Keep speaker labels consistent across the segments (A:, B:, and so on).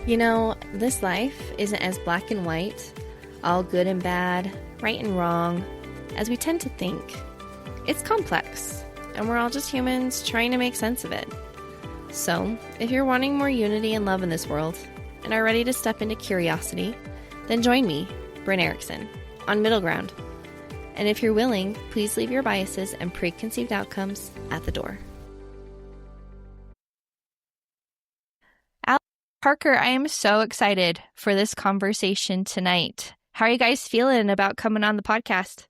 A: You know, this life isn't as black and white, all good and bad, right and wrong, as we tend to think. It's complex, and we're all just humans trying to make sense of it. So, if you're wanting more unity and love in this world, and are ready to step into curiosity, then join me, Bryn Erickson, on Middle Ground. And if you're willing, please leave your biases and preconceived outcomes at the door.
B: Parker, I am so excited for this conversation tonight. How are you guys feeling about coming on the podcast?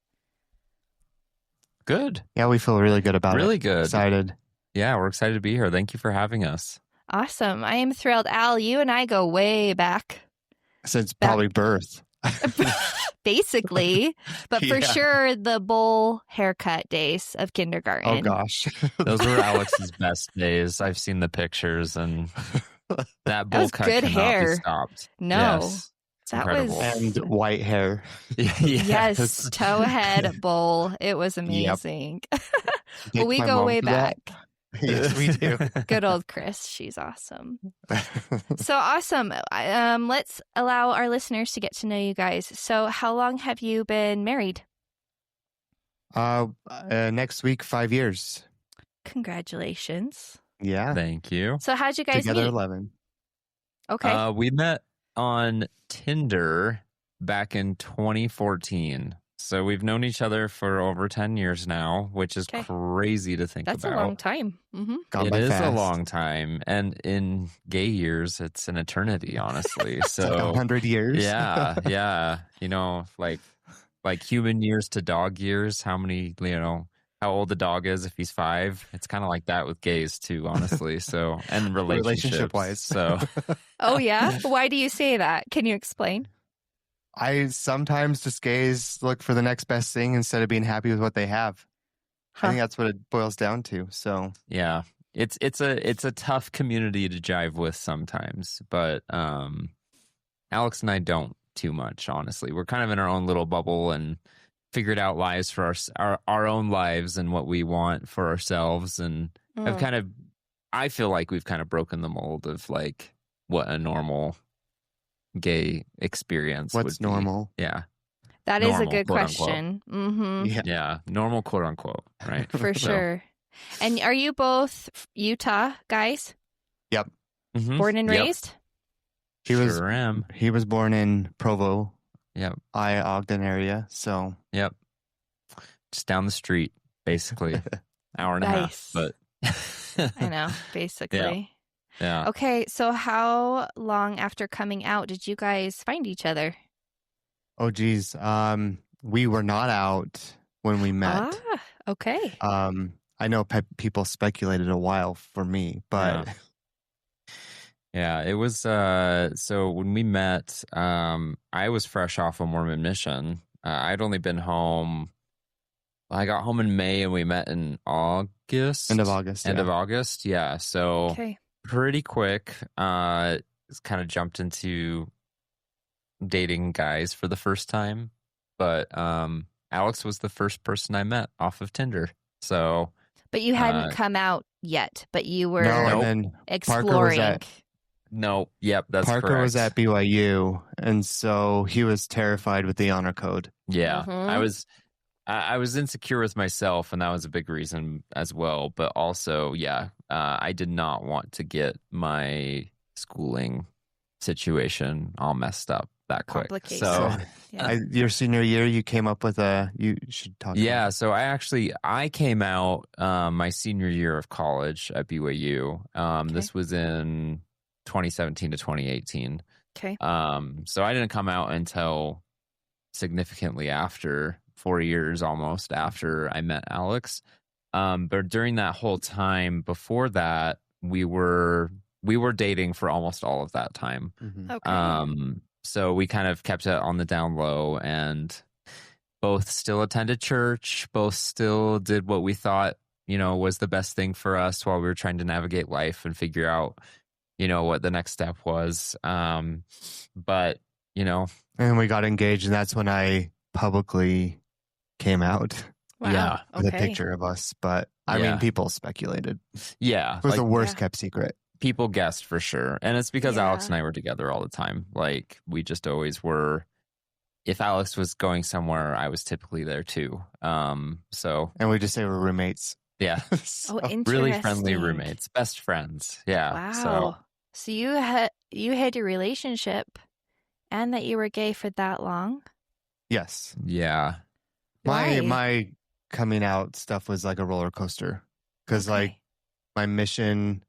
C: Good.
D: Yeah, we feel really good about it.
C: Really good.
D: Excited.
C: Yeah, we're excited to be here. Thank you for having us.
B: Awesome. I am thrilled. Al, you and I go way back.
D: Since probably birth.
B: Basically. But for
D: Yeah.
B: sure, the bowl haircut days of kindergarten.
D: Oh, gosh.
C: Those were Alex's best days. I've seen the pictures, and that bowl
B: was
C: cut
B: good
C: cannot
B: hair.
C: be stopped.
B: No.
C: Yes. It's
B: That
C: incredible.
B: was-
D: And white hair.
B: Yes, towhead bowl. It was amazing. Well, we
D: My
B: go
D: mom
B: way
D: for that.
B: back.
D: Yes, we do.
B: Good old Chris. She's awesome. So awesome. Let's allow our listeners to get to know you guys. So how long have you been married?
D: Next week, 5 years.
B: Congratulations.
D: Yeah.
C: Thank you.
B: So how'd you guys
D: Together
B: meet?
D: 11.
B: Okay.
C: We met on Tinder back in 2014. So we've known each other for over 10 years now, which is
B: Okay.
C: crazy to think
B: That's
C: about.
B: a long time. Mm-hmm.
D: Gone
C: It
D: by
C: is
D: fast.
C: a long time. And in gay years, it's an eternity, honestly.
D: It's like
C: So
D: 100 years.
C: yeah. You know, like human years to dog years, how old the dog is if he's 5. It's kind of like that with gays too, honestly. So, and
D: Relationship-wise.
C: So,
B: Oh, yeah? Why do you say that? Can you explain?
D: I sometimes just gays look for the next best thing instead of being happy with what they have. I think that's what it boils down to. So
C: yeah, it's a tough community to jive with sometimes, but Alex and I don't too much, honestly. We're kind of in our own little bubble and figured out lives for our own lives and what we want for ourselves, and I feel like we've kind of broken the mold of like what a normal gay experience
D: what's
C: would be.
D: normal?
C: Yeah.
B: That is a
C: Normal,
B: good
C: quote, unquote.
B: question. Mm-hmm.
C: Yeah. Normal, quote unquote. Right.
B: For
C: So,
B: sure. And are you both Utah guys?
D: Yep.
C: mhm.
B: Born and
C: Yep.
B: raised?
D: He was
C: Sure am.
D: he was born in Provo,
C: Yep.
D: Ogden area. So
C: Yep. Just down the street, basically. Hour and a half.
B: Nice.
C: But
B: I know, basically.
C: Yeah.
B: Okay, so how long after coming out did you guys find each other?
D: oh geez. We were not out when we met.
B: Ah, okay.
D: I know people speculated a while for me, but
C: Yeah, it was so when we met, I was fresh off a Mormon mission. I'd only been home. I got home in May and we met in August.
D: end of August.
C: End
D: yeah.
C: of August, yeah. So
B: Okay.
C: pretty quick. Kind of jumped into dating guys for the first time, but Alex was the first person I met off of Tinder. So
B: But you hadn't come out yet, but you were
D: No, and
C: Nope.
D: then
B: exploring.
C: no, yep, that's
D: Parker
C: correct.
D: was at BYU, and so he was terrified with the honor code.
C: Yeah,
B: Mhm.
C: I was insecure with myself, and that was a big reason as well. But also, yeah, I did not want to get my schooling situation all messed up that quick.
B: Complicated.
C: So
B: Yeah.
D: Your senior year, you came up with you should talk.
C: yeah,
D: about
C: so I came out my senior year of college at BYU. This was in 2017 to 2018.
B: Okay.
C: So I didn't come out until significantly after 4 years almost after I met Alex. But during that whole time before that, we were dating for almost all of that time.
D: Mhm.
B: Okay.
C: So we kind of kept it on the down low and both still attended church, both still did what we thought, was the best thing for us while we were trying to navigate life and figure out, what the next step was. But,
D: And we got engaged, and that's when I publicly came out
B: Wow.
C: yeah,
D: with
B: Okay.
D: a picture of us. But I
C: Yeah.
D: mean, people speculated.
C: yeah.
D: It was
C: like-
D: the worst
B: Yeah.
D: kept secret.
C: people guessed for sure. And it's because
A: Yeah.
C: Alex and I were together all the time. Like, we just always were. If Alex was going somewhere, I was typically there too. So,
D: And we just say we're roommates.
C: yeah.
A: Oh, interesting.
C: Really friendly roommates, best friends. Yeah.
B: Wow. So you had your relationship and that you were gay for that long?
D: Yes.
C: Yeah.
B: Why?
D: My coming out stuff was like a roller coaster because like my mission,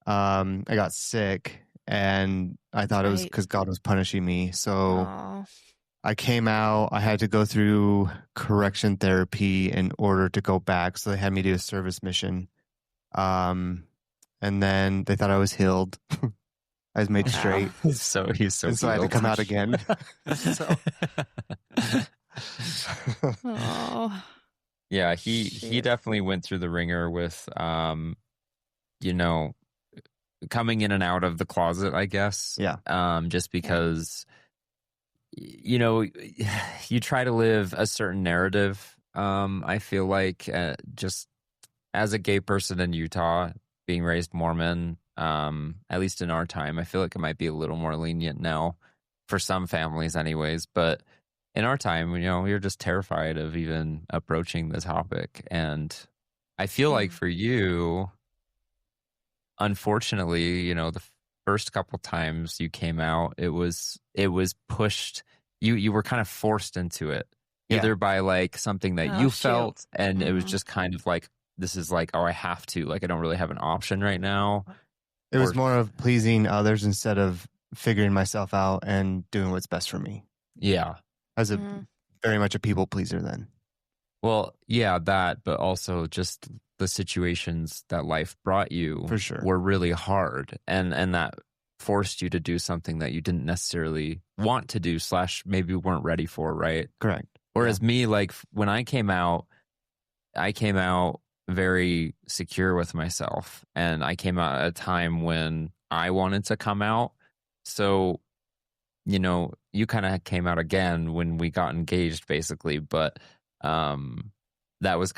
D: I got sick and I thought it was because God was punishing me. So I came out, I had to go through correction therapy in order to go back. So they had me do a service mission. And then they thought I was healed. I was made straight.
C: He's so
D: and so I had to come out again.
A: Oh.
C: Yeah, he definitely went through the ringer with you know, coming in and out of the closet, I guess.
D: Yeah.
C: Just because you know, you try to live a certain narrative. I feel like just as a gay person in Utah, being raised Mormon, at least in our time, I feel like it might be a little more lenient now for some families anyways. But in our time, we were just terrified of even approaching the topic. And I feel like for you, unfortunately, the first couple times you came out, it was pushed. You were kind of forced into it, either by like something that you felt, and it was just kind of like, this is like, oh, I have to, like, I don't really have an option right now.
D: It was more of pleasing others instead of figuring myself out and doing what's best for me.
C: Yeah.
D: As very much a people pleaser then.
C: Well, yeah, that, but also just the situations that life brought you
D: for sure
C: were really hard, and that forced you to do something that you didn't necessarily want to do / maybe weren't ready for, right?
D: Correct.
C: Whereas me, like, when I came out very secure with myself, and I came out at a time when I wanted to come out. So, you kind of came out again when we got engaged, basically, but that was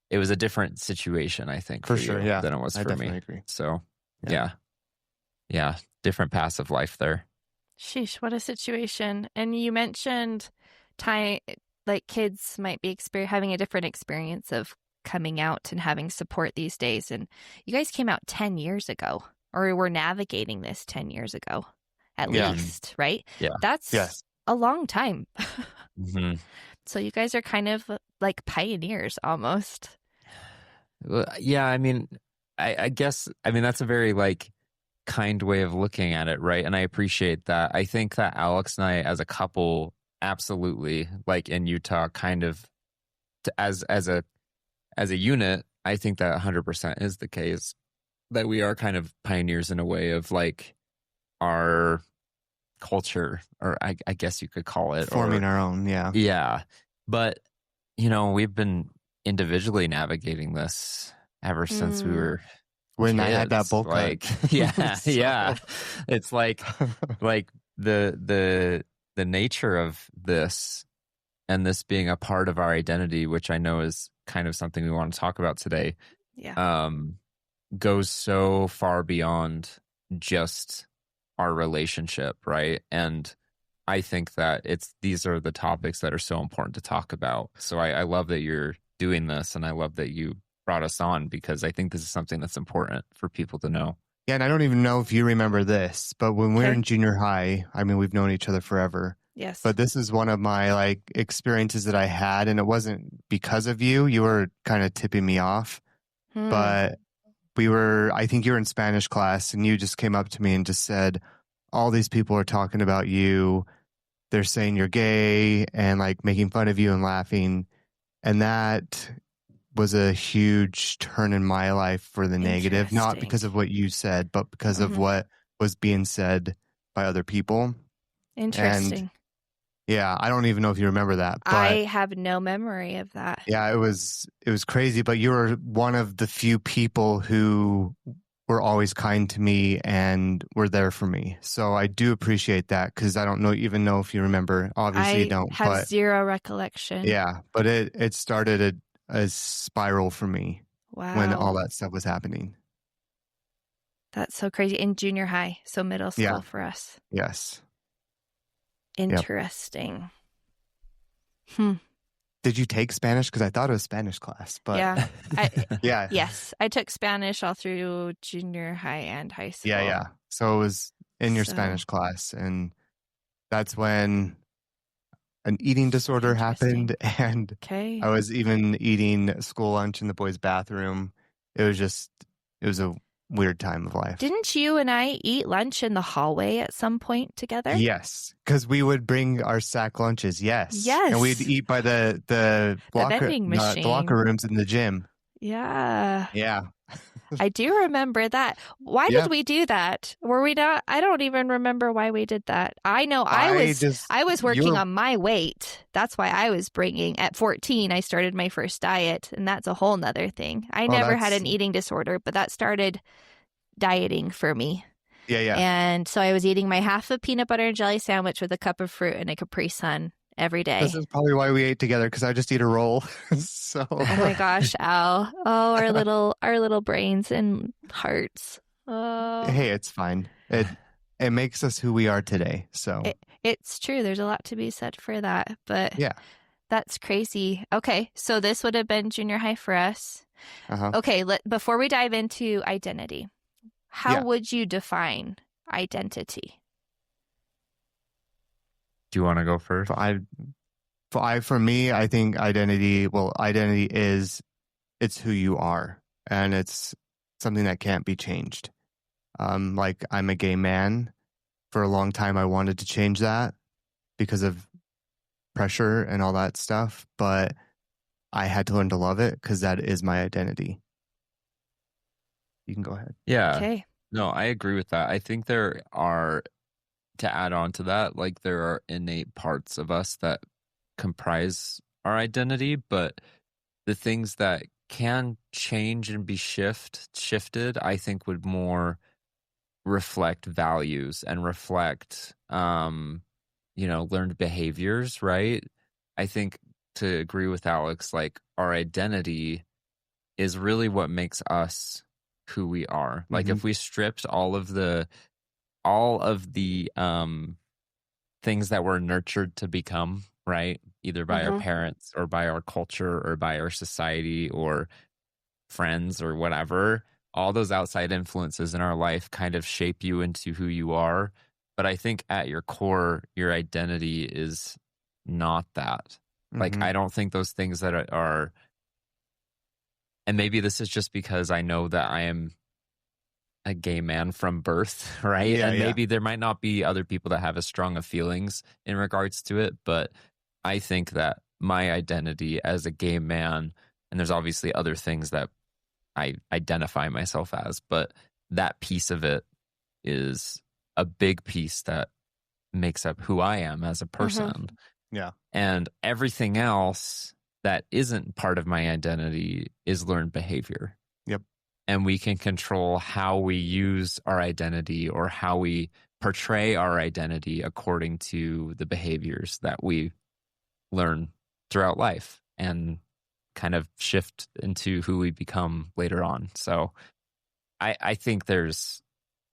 C: it was a different situation, I think, for
D: sure,
C: you than it was for me. I
D: definitely agree.
C: So, yeah, different paths of life there.
B: Sheesh, what a situation. And you mentioned like kids might be having a different experience of coming out and having support these days. And you guys came out 10 years ago, or were navigating this 10 years ago, at least, right?
C: Yeah.
B: That's a long time. So you guys are kind of like pioneers almost.
C: Yeah, I mean, I guess, that's a very like kind way of looking at it, right? And I appreciate that. I think that Alex and I as a couple, absolutely, like in Utah, kind of as a unit, I think that 100% is the case, that we are kind of pioneers in a way of like our culture, or I guess you could call it
D: forming our own.
C: Yeah. But we've been individually navigating this ever since we were
D: when
C: kids.
D: I had that bowl cut.
C: Like, yeah. It's like the nature of this, and this being a part of our identity, which I know is kind of something we want to talk about today, goes so far beyond just our relationship, right? And I think that these are the topics that are so important to talk about. So I love that you're doing this, and I love that you brought us on, because I think this is something that's important for people to know.
D: Yeah, and I don't even know if you remember this, but when we were in junior high, I mean, we've known each other forever.
A: Yes.
D: But this is one of my like experiences that I had, and it wasn't because of you. You were kind of tipping me off. But I think you were in Spanish class, and you just came up to me and just said, all these people are talking about you. They're saying you're gay and like making fun of you and laughing. And that was a huge turn in my life for the negative, not because of what you said, but because of what was being said by other people.
B: Interesting.
D: And yeah, I don't even know if you remember that. But
B: I have no memory of that.
D: Yeah, it was crazy, but you were one of the few people who were always kind to me and were there for me. So I do appreciate that, because I don't even know if you remember. Obviously you don't.
B: I have zero recollection.
D: Yeah, but it started a spiral for me when all that stuff was happening.
B: That's so crazy. In junior high, so middle school
D: Yeah.
B: for us.
D: Yes.
B: Interesting.
D: Did you take Spanish? Because I thought it was Spanish class, but
B: Yeah.
D: yeah.
B: Yes, I took Spanish all through junior high and high school.
D: Yeah. So it was in your
B: So-
D: Spanish class, and that's when an eating disorder
B: Interesting.
D: happened, and
B: Okay.
D: I was even eating school lunch in the boys' bathroom. It was a weird time of life.
B: Didn't you and I eat lunch in the hallway at some point together?
D: Yes, because we would bring our sack lunches. Yes,
B: Yes.
D: and we'd eat by the locker,
B: vending machine.
D: the locker rooms in the gym.
B: Yeah.
D: Yeah,
B: I do remember that. Why
D: Yeah.
B: did we do that? Were we not? I don't even remember why we did that. I know I was working on my weight. That's why I was bringing. At 14, I started my first diet, and that's a whole nother thing. I never had an eating disorder, but that started dieting for me.
D: Yeah.
B: And so I was eating my half a peanut butter and jelly sandwich with a cup of fruit and a Capri Sun every day.
D: This is probably why we ate together, because I just eat a roll. So.
B: Oh my gosh, Al. Oh, our little brains and hearts. Oh.
D: Hey, it's fine. It makes us who we are today. So
B: It's true. There's a lot to be said for that. But
D: yeah,
B: that's crazy. Okay, so this would have been junior high for us.
D: uh-huh.
B: Okay, before we dive into identity, how would you define identity?
C: Do you want to go first?
D: For me, I think identity is, it's who you are, and it's something that can't be changed. Like, I'm a gay man. For a long time, I wanted to change that because of pressure and all that stuff, but I had to learn to love it, because that is my identity. You can go ahead.
C: Yeah.
B: Okay.
C: No, I agree with that. I think there are, to add on to that, like, there are innate parts of us that comprise our identity, but the things that can change and be shifted, I think, would more reflect values and reflect learned behaviors, right? I think, to agree with Alex, like, our identity is really what makes us who we are. Like, if we stripped all of the things that we're nurtured to become, right? Either by our parents or by our culture or by our society or friends or whatever, all those outside influences in our life kind of shape you into who you are. But I think at your core, your identity is not that. Like, I don't think those things that are, and maybe this is just because I know that I am a gay man from birth, right?
D: Yeah,
C: and maybe there might not be other people that have as strong of feelings in regards to it, but I think that my identity as a gay man, and there's obviously other things that I identify myself as, but that piece of it is a big piece that makes up who I am as a person.
D: Yeah.
C: And everything else that isn't part of my identity is learned behavior.
D: Yep.
C: And we can control how we use our identity or how we portray our identity according to the behaviors that we learn throughout life and kind of shift into who we become later on. So I think there's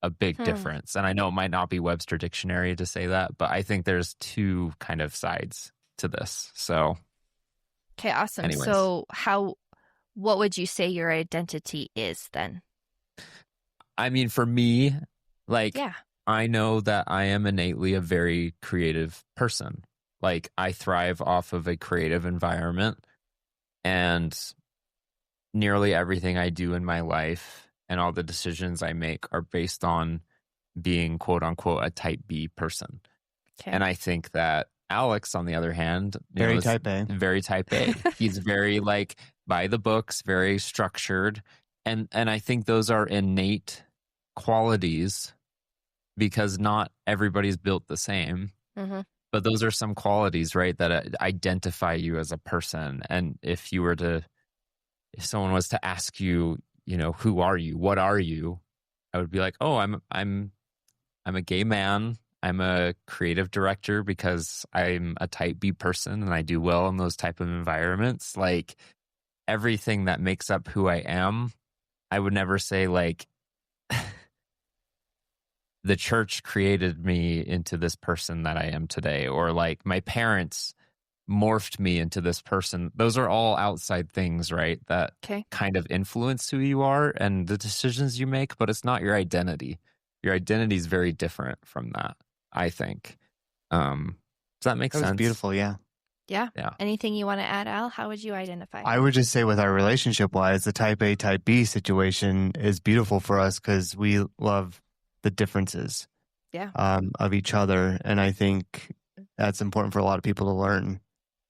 C: a big difference. And I know it might not be Webster Dictionary to say that, but I think there's two kind of sides to this. So
B: Okay, awesome.
C: Anyways.
B: So what would you say your identity is then?
C: I mean, for me, like,
B: Yeah.
C: I know that I am innately a very creative person. Like, I thrive off of a creative environment, and nearly everything I do in my life and all the decisions I make are based on being, quote unquote, a type B person.
B: Okay.
C: And I think that Alex, on the other hand,
D: Very
C: is
D: type A.
C: Very type A. He's very, like, by the books, very structured. And I think those are innate qualities, because not everybody's built the same. But those are some qualities, right, that identify you as a person. And if someone was to ask you, who are you? What are you? I would be like, oh, I'm a gay man. I'm a creative director because I'm a type B person and I do well in those type of environments. Like, everything that makes up who I am, I would never say, like, the church created me into this person that I am today, or like my parents morphed me into this person. Those are all outside things, right? That kind of influence who you are and the decisions you make, but it's not your identity. Your identity is very different from that, I think. Does that make sense?
D: That was beautiful, yeah.
B: Yeah. Anything you want to add, Al? How would you identify?
D: I would just say with our relationship-wise, the type A, type B situation is beautiful for us because we love the differences of each other. And I think that's important for a lot of people to learn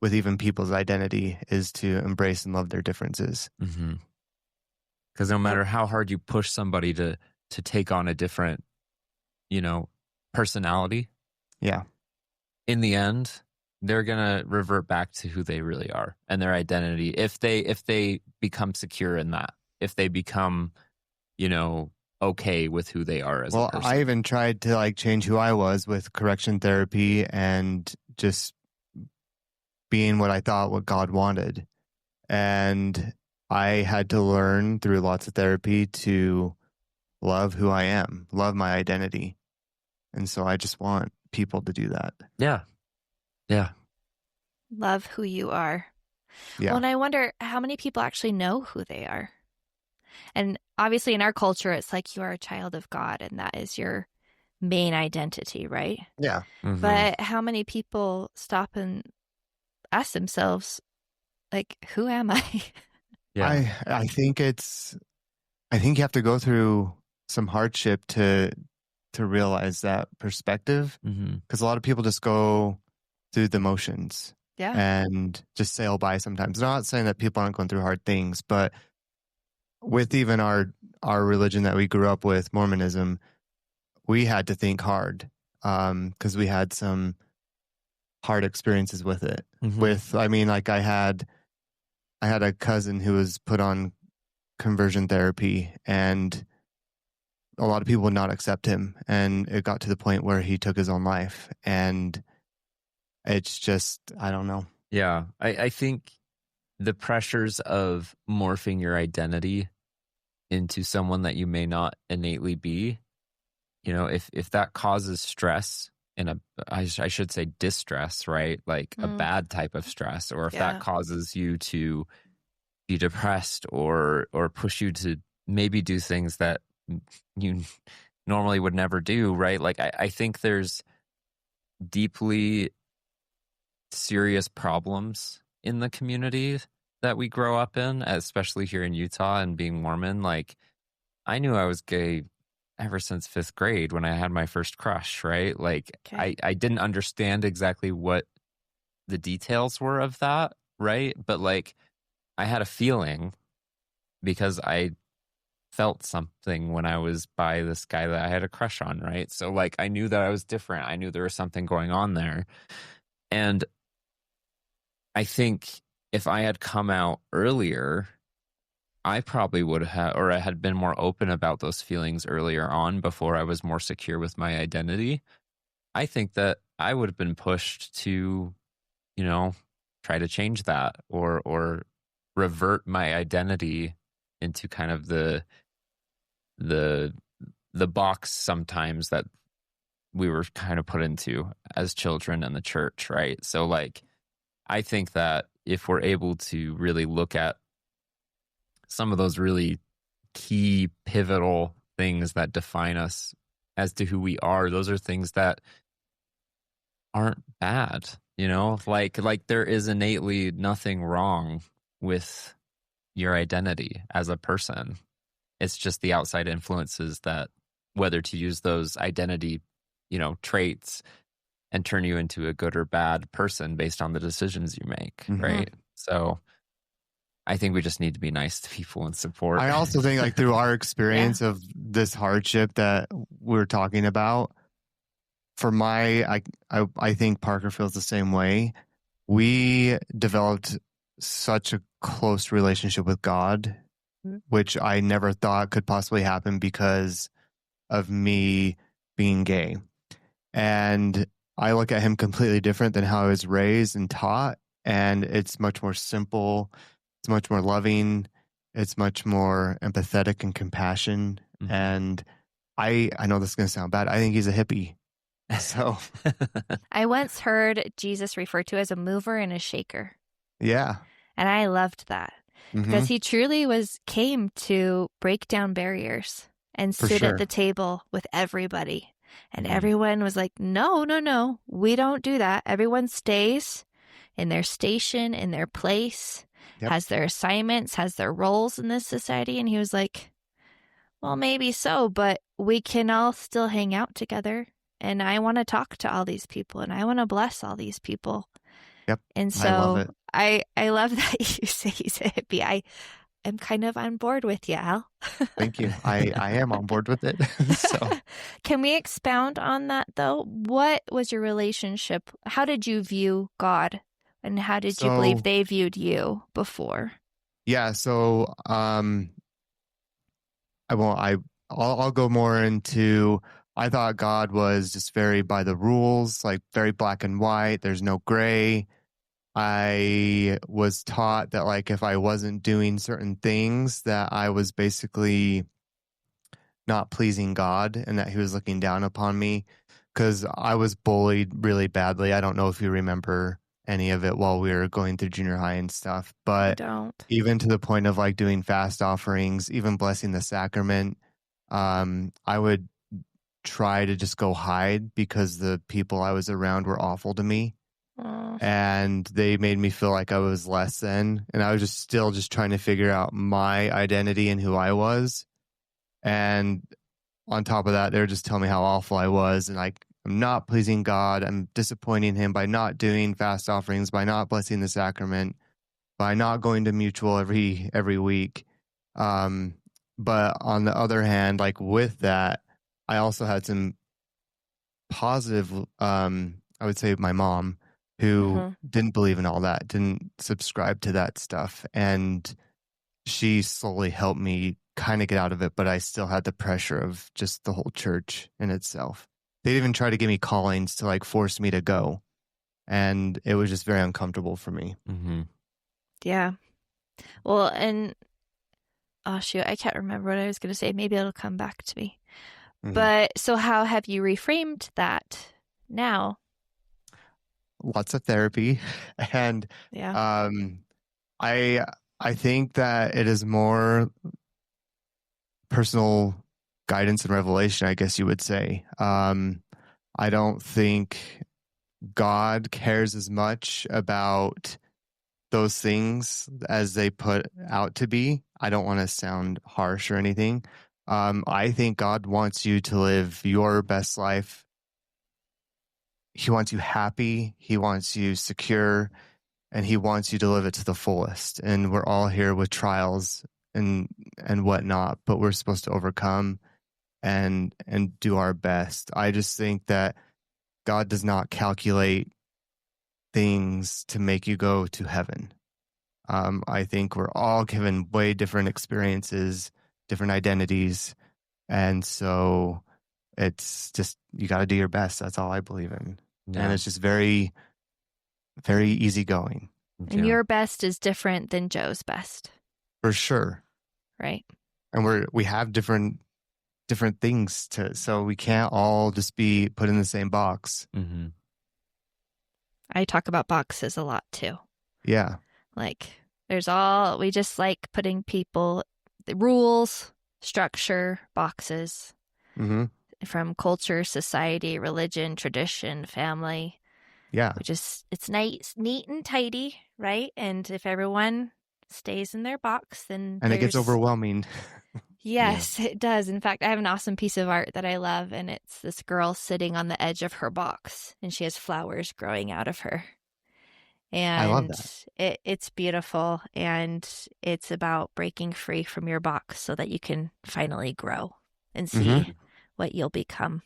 D: with even people's identity, is to embrace and love their differences.
C: Because no matter how hard you push somebody to take on a different, personality, in the end, they're gonna revert back to who they really are and their identity. If they become secure in that, if they become, okay with who they are as a person.
D: I even tried to change who I was with correction therapy and just being what God wanted. And I had to learn through lots of therapy to love who I am, love my identity. And so I just want people to do that.
C: Yeah.
B: Love who you are.
D: Yeah.
B: Well, and I wonder how many people actually know who they are. And obviously in our culture, it's like you are a child of God and that is your main identity, right?
D: Yeah.
B: Mm-hmm. But how many people stop and ask themselves, like, who am I?
D: Yeah. I think you have to go through some hardship to realize that perspective, because a lot of people just go through the motions and just sail by sometimes. I'm not saying that people aren't going through hard things, but with even our religion that we grew up with, Mormonism, we had to think hard because we had some hard experiences with it. I had a cousin who was put on conversion therapy, and a lot of people would not accept him, and it got to the point where he took his own life. And it's just, I don't know.
C: Yeah, I think the pressures of morphing your identity into someone that you may not innately be, if that causes stress, I should say distress, right? Like a bad type of stress, or if that causes you to be depressed or push you to maybe do things that you normally would never do, right? Like I think there's deeply serious problems in the community that we grow up in, especially here in Utah and being Mormon. Like, I knew I was gay ever since 5th grade when I had my first crush, right? Like, I didn't understand exactly what the details were of that, right? But like, I had a feeling because I felt something when I was by this guy that I had a crush on, right? So like, I knew that I was different. I knew there was something going on there. And I think if I had come out earlier, I probably would have, or I had been more open about those feelings earlier on before I was more secure with my identity. I think that I would have been pushed to, try to change that or revert my identity into kind of the box sometimes that we were kind of put into as children in the church, right? So like, I think that if we're able to really look at some of those really key pivotal things that define us as to who we are, those are things that aren't bad, like there is innately nothing wrong with your identity as a person. It's just the outside influences that, whether to use those identity, traits and turn you into a good or bad person based on the decisions you make, right? So I think we just need to be nice to people and support.
D: I also think like through our experience of this hardship that we're talking about, I think Parker feels the same way. We developed such a close relationship with God, which I never thought could possibly happen because of me being gay. And I look at him completely different than how I was raised and taught. And it's much more simple. It's much more loving. It's much more empathetic and compassion. And I know this is going to sound bad. I think he's a hippie. So,
B: I once heard Jesus referred to as a mover and a shaker.
D: yeah.
B: And I loved that because he truly came to break down barriers and
D: For
B: sit
D: sure.
B: at the table with everybody. And everyone was like, no, we don't do that. Everyone stays in their station, in their place, has their assignments, has their roles in this society. And he was like, well, maybe so, but we can all still hang out together. And I want to talk to all these people and I want to bless all these people.
D: Yep.
B: And
D: I love
B: so I love that you say he's a hippie. I am kind of on board with you, Al.
D: Thank you. I am on board with it. So,
B: can we expound on that though? What was your relationship? How did you view God? And how did you believe they viewed you before?
D: Yeah. So, I'll go more into, I thought God was just very by the rules, like very black and white. There's no gray. I was taught that like if I wasn't doing certain things that I was basically not pleasing God and that he was looking down upon me because I was bullied really badly. I don't know if you remember any of it while we were going through junior high and stuff, but
B: I don't.
D: even to the point of like doing fast offerings, even blessing the sacrament, I would try to just go hide because the people I was around were awful to me. And they made me feel like I was less than, and I was still trying to figure out my identity and who I was. And on top of that, they were just telling me how awful I was, and like I'm not pleasing God. I'm disappointing him by not doing fast offerings, by not blessing the sacrament, by not going to mutual every week. But on the other hand, like with that, I also had some positive, I would say my mom, who didn't believe in all that, didn't subscribe to that stuff. And she slowly helped me kind of get out of it, but I still had the pressure of just the whole church in itself. They'd even try to give me callings to like force me to go. And it was just very uncomfortable for me.
B: Yeah. Well, and oh shoot, I can't remember what I was going to say. Maybe it'll come back to me. But so how have you reframed that now?
D: Lots of therapy. And I think that it is more personal guidance and revelation, I guess you would say. I don't think God cares as much about those things as they put out to be. I don't want to sound harsh or anything. I think God wants you to live your best life. He wants you happy. He wants you secure, and he wants you to live it to the fullest. And we're all here with trials and whatnot, but we're supposed to overcome and do our best. I just think that God does not calculate things to make you go to heaven. I think we're all given way different experiences, different identities. And so it's just, you got to do your best. That's all I believe in. Yeah. And it's just very, very easygoing.
B: And your best is different than Joe's best.
D: For sure.
B: Right.
D: And we have different things so we can't all just be put in the same box.
B: I talk about boxes a lot too.
D: Yeah.
B: Like we just like putting people, the rules, structure, boxes from culture, society, religion, tradition, family.
D: Yeah.
B: It's nice, neat and tidy, right? And if everyone stays in their box, then
D: it gets overwhelming.
B: Yes, it does. In fact, I have an awesome piece of art that I love, and it's this girl sitting on the edge of her box, and she has flowers growing out of her. And
D: I love that.
B: It's beautiful, and it's about breaking free from your box so that you can finally grow and see what you'll become.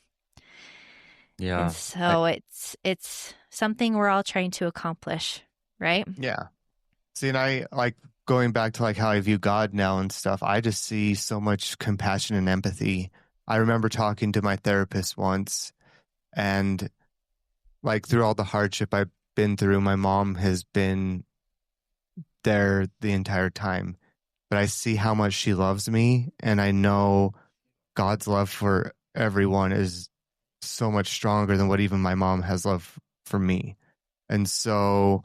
C: Yeah.
B: And so it's something we're all trying to accomplish, right?
D: Yeah. See, and I like going back to like how I view God now and stuff. I just see so much compassion and empathy. I remember talking to my therapist once, and like through all the hardship I've been through, my mom has been there the entire time. But I see how much she loves me, and I know God's love for everyone is so much stronger than what even my mom has love for me. And so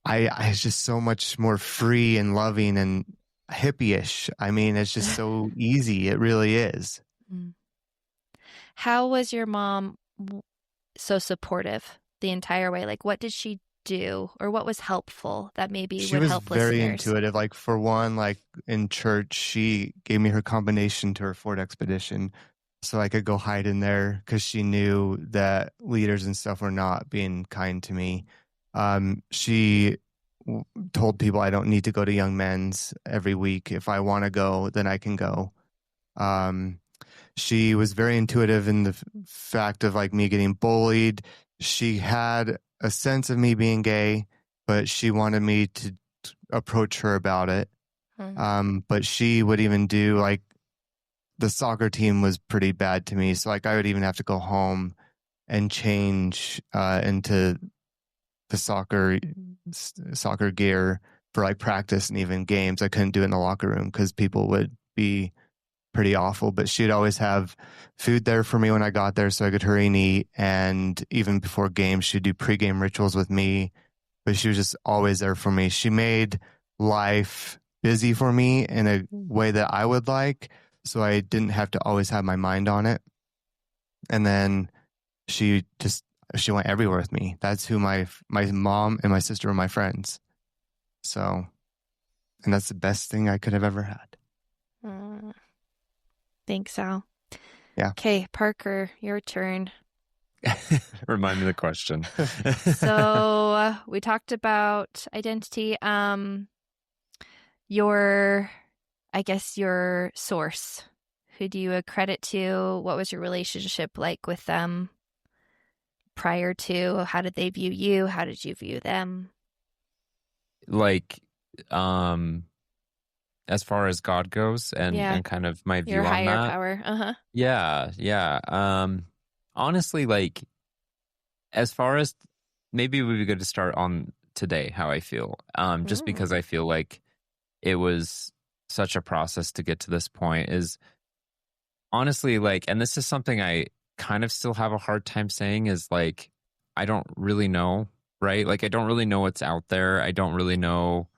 D: I it's just so much more free and loving and hippie-ish. I mean, it's just so easy. It really is.
B: How was your mom so supportive the entire way? Like, what did she do, or what was helpful that maybe
D: She
B: would
D: was
B: help
D: very
B: listeners?
D: intuitive. Like, for one, like in church, she gave me her combination to her Ford Expedition so I could go hide in there because she knew that leaders and stuff were not being kind to me. She told people I don't need to go to Young Men's every week. If I want to go, then I can go. She was very intuitive in the fact of like me getting bullied. She had a sense of me being gay, but she wanted me to approach her about it. But she would even do like, the soccer team was pretty bad to me. So like I would even have to go home and change into the soccer gear for like practice and even games. I couldn't do it in the locker room because people would be pretty awful, but she'd always have food there for me when I got there so I could hurry and eat. And even before games, she'd do pregame rituals with me, but she was just always there for me. She made life busy for me in a way that I would like, so I didn't have to always have my mind on it. And then she went everywhere with me. That's who my mom and my sister were my friends. So, and that's the best thing I could have ever had.
B: Thanks, Al.
D: Yeah.
B: Okay, Parker, your turn.
C: Remind me the question.
B: So we talked about identity. Your source. Who do you accredit to? What was your relationship like with them prior to? How did they view you? How did you view them?
C: Like, as far as God goes and kind of my view
B: your
C: on
B: higher
C: that.
B: Power.
C: Yeah. Honestly, like, as far as, maybe it would be good to start on today, how I feel. Just because I feel like it was such a process to get to this point, is honestly, like, and this is something I kind of still have a hard time saying, is like, I don't really know, right? Like, I don't really know what's out there. I don't really know.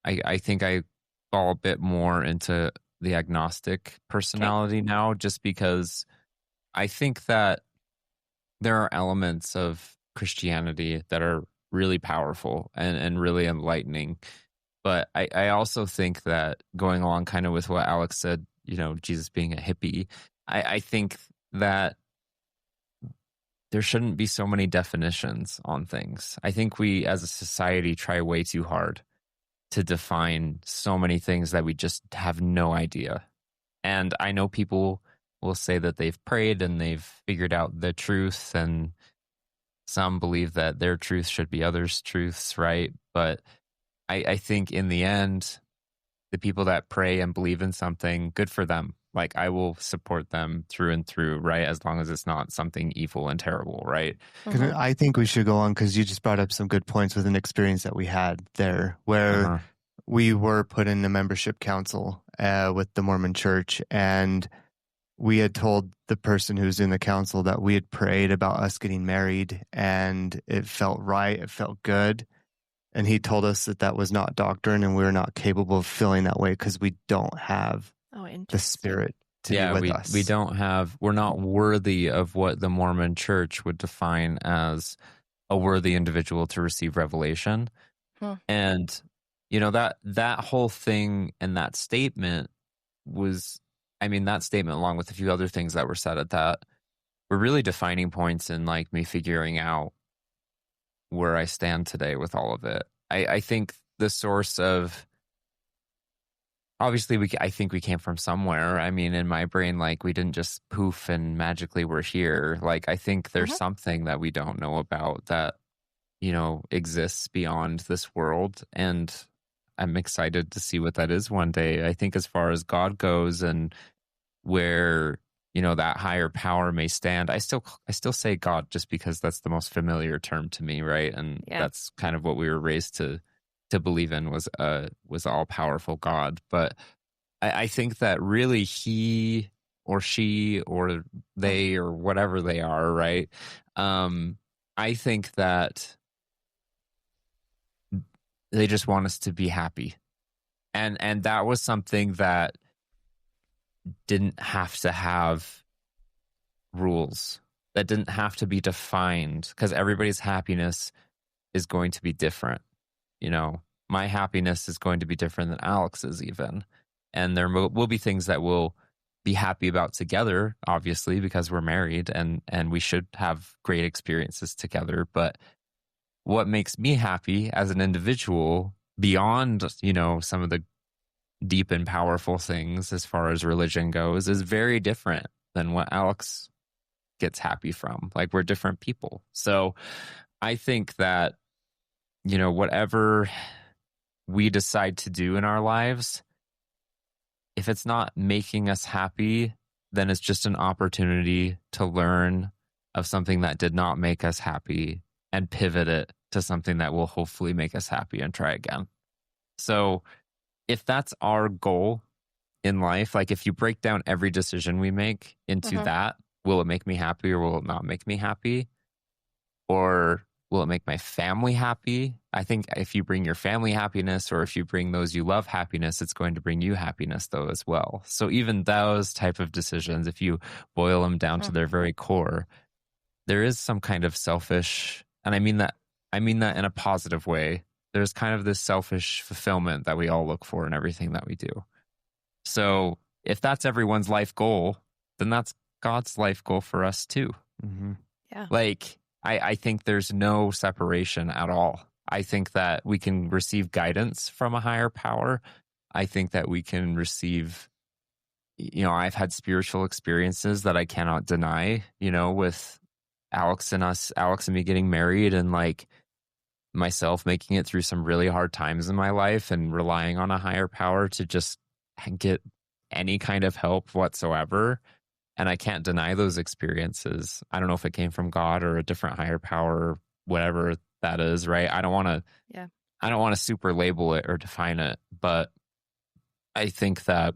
C: I think I fall a bit more into the agnostic personality now, just because I think that there are elements of Christianity that are really powerful and really enlightening. But I also think that, going along kind of with what Alex said, Jesus being a hippie, I think that there shouldn't be so many definitions on things. I think we as a society try way too hard to define so many things that we just have no idea. And I know people will say that they've prayed and they've figured out the truth, and some believe that their truth should be others' truths, right? But I think in the end, the people that pray and believe in something, good for them. Like, I will support them through and through, right? As long as it's not something evil and terrible, right?
D: I think we should go on, because you just brought up some good points with an experience that we had there, where we were put in a membership council with the Mormon church, and we had told the person who's in the council that we had prayed about us getting married, and it felt right, it felt good. And he told us that that was not doctrine, and we were not capable of feeling that way because we don't have the Spirit to be with us.
C: We don't have, we're not worthy of what the Mormon church would define as a worthy individual to receive revelation. And, that whole thing and that statement was, that statement, along with a few other things that were said at that, were really defining points in like me figuring out where I stand today with all of it. I think the source of, obviously I think we came from somewhere. In my brain, like, we didn't just poof and magically we're here. Like, I think there's something that we don't know about that, exists beyond this world. And I'm excited to see what that is one day. I think as far as God goes and where, that higher power may stand, I still say God, just because that's the most familiar term to me, right? And that's kind of what we were raised to believe in, was all powerful God. But I think that really he or she or they or whatever they are, right? I think that they just want us to be happy. And that was something that didn't have to have rules, that didn't have to be defined, because everybody's happiness is going to be different. You know, my happiness is going to be different than Alex's even. And there will be things that we'll be happy about together, obviously, because we're married and we should have great experiences together. But what makes me happy as an individual, beyond, you know, some of the deep and powerful things as far as religion goes, is very different than what Alex gets happy from. Like, we're different people. So I think that, you know, whatever we decide to do in our lives, if it's not making us happy, then it's just an opportunity to learn of something that did not make us happy and pivot it to something that will hopefully make us happy and try again. So if that's our goal in life, like if you break down every decision we make into that, will it make me happy or will it not make me happy? Or will it make my family happy? I think if you bring your family happiness, or if you bring those you love happiness, it's going to bring you happiness though as well. So even those type of decisions, if you boil them down to their very core, there is some kind of selfish, and I mean that in a positive way. There's kind of this selfish fulfillment that we all look for in everything that we do. So if that's everyone's life goal, then that's God's life goal for us too.
D: Mm-hmm.
B: Yeah.
C: Like, I think there's no separation at all. I think that we can receive guidance from a higher power. I think that we can receive, you know, I've had spiritual experiences that I cannot deny, you know, with Alex and me getting married, and like myself making it through some really hard times in my life and relying on a higher power to just get any kind of help whatsoever. And I can't deny those experiences. I don't know if it came from God or a different higher power, whatever that is, right? I don't want to super label it or define it, but I think that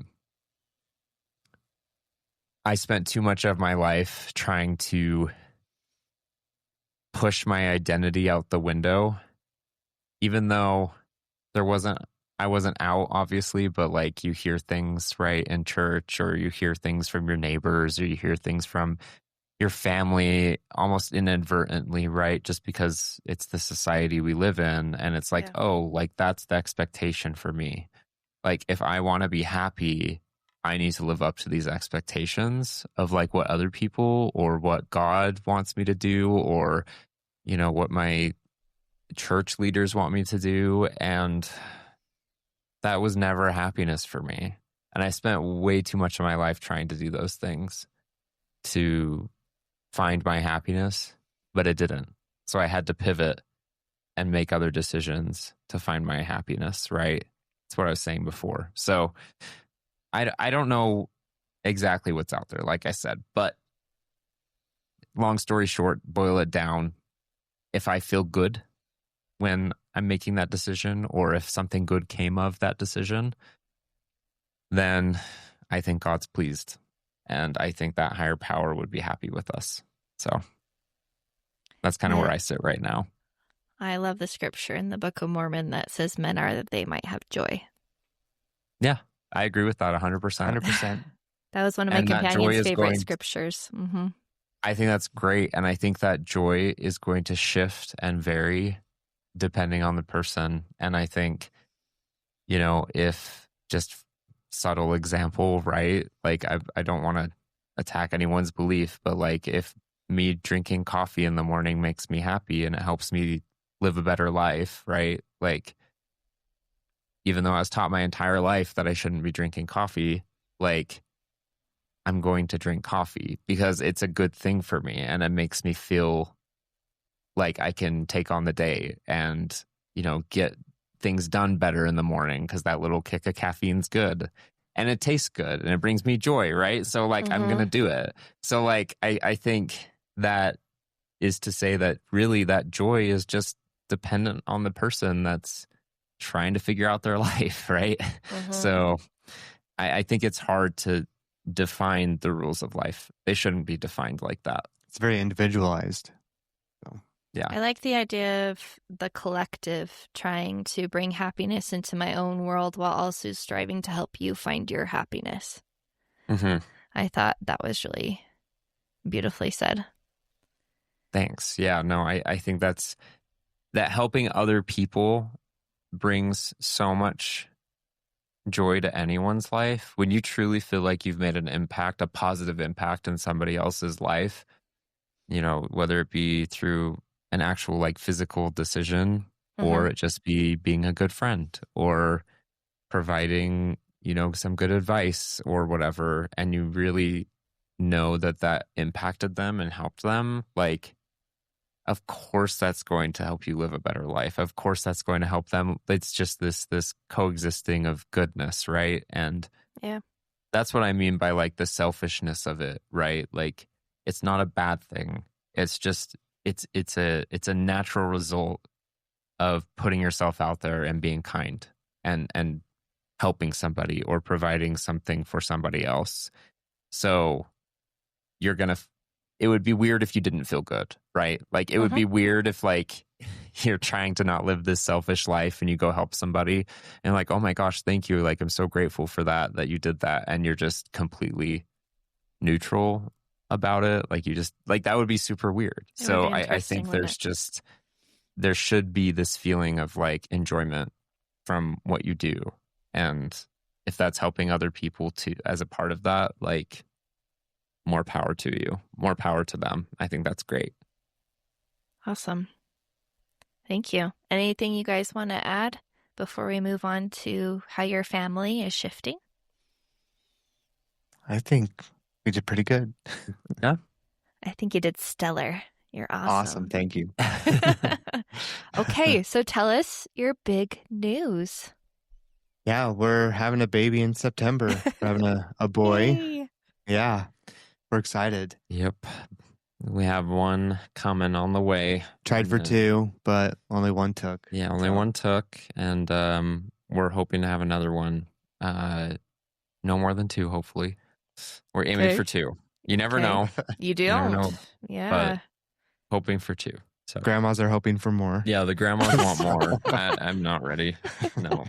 C: I spent too much of my life trying to push my identity out the window, even though I wasn't out, obviously, but like you hear things, right, in church, or you hear things from your neighbors, or you hear things from your family almost inadvertently, right? Just because it's the society we live in. And it's like, oh, like that's the expectation for me. Like if I want to be happy, I need to live up to these expectations of like what other people or what God wants me to do, or, you know, what my church leaders want me to do. And that was never happiness for me. And I spent way too much of my life trying to do those things to find my happiness, but it didn't. So I had to pivot and make other decisions to find my happiness, right? That's what I was saying before. So I don't know exactly what's out there, like I said, but long story short, boil it down. If I feel good when I'm making that decision, or if something good came of that decision, then I think God's pleased. And I think that higher power would be happy with us. So that's kind of where I sit right now.
B: I love the scripture in the Book of Mormon that says men are that they might have joy.
C: Yeah, I agree with that 100%.
D: 100%.
B: That was one of my companion's favorite scriptures. Mm-hmm.
C: I think that's great. And I think that joy is going to shift and vary depending on the person. And I think, you know, if just subtle example, right? Like I don't want to attack anyone's belief, but like if me drinking coffee in the morning makes me happy and it helps me live a better life, right? Like, even though I was taught my entire life that I shouldn't be drinking coffee, like I'm going to drink coffee because it's a good thing for me and it makes me feel like I can take on the day and, you know, get things done better in the morning because that little kick of caffeine's good and it tastes good and it brings me joy, right? So like I'm going to do it. So like I think that is to say that really that joy is just dependent on the person that's trying to figure out their life, right? So I think it's hard to define the rules of life. They shouldn't be defined like that.
D: It's very individualized. So.
C: Yeah.
B: I like the idea of the collective trying to bring happiness into my own world while also striving to help you find your happiness.
C: Mm-hmm.
B: I thought that was really beautifully said.
C: Thanks. Yeah, no, I think that helping other people brings so much joy to anyone's life. When you truly feel like you've made an impact, a positive impact in somebody else's life, you know, whether it be through an actual like physical decision or it just be being a good friend or providing, you know, some good advice or whatever, and you really know that impacted them and helped them, like, of course that's going to help you live a better life. Of course that's going to help them. It's just this coexisting of goodness, right? And
B: yeah,
C: that's what I mean by like the selfishness of it, right? Like, it's not a bad thing. It's just it's a natural result of putting yourself out there and being kind and helping somebody or providing something for somebody else. So it would be weird if you didn't feel good, right? Like, it would be weird if like you're trying to not live this selfish life and you go help somebody and like, oh my gosh, thank you. Like, I'm so grateful for that you did that. And you're just completely neutral about it. Like, you just like, that would be super weird. So I think there should be this feeling of like enjoyment from what you do. And if that's helping other people too, as a part of that, like, more power to you, more power to them. I think that's great.
B: Awesome. Thank you. Anything you guys want to add before we move on to how your family is shifting?
D: I think we did pretty good.
C: Yeah.
B: I think you did stellar. You're awesome.
D: Awesome. Thank you.
B: Okay, so tell us your big news.
D: Yeah, we're having a baby in September. We're having a boy.
B: Yay.
D: Yeah, we're excited.
C: Yep. We have one coming on the way.
D: Tried for two, but only one took.
C: Yeah, only one took. And we're hoping to have another one. No more than two, hopefully. We're aiming for two. You never know.
B: You don't.
C: You never know,
B: yeah.
C: but hoping for two. So
D: grandmas are hoping for more.
C: Yeah, the grandmas want more. I'm not ready. No.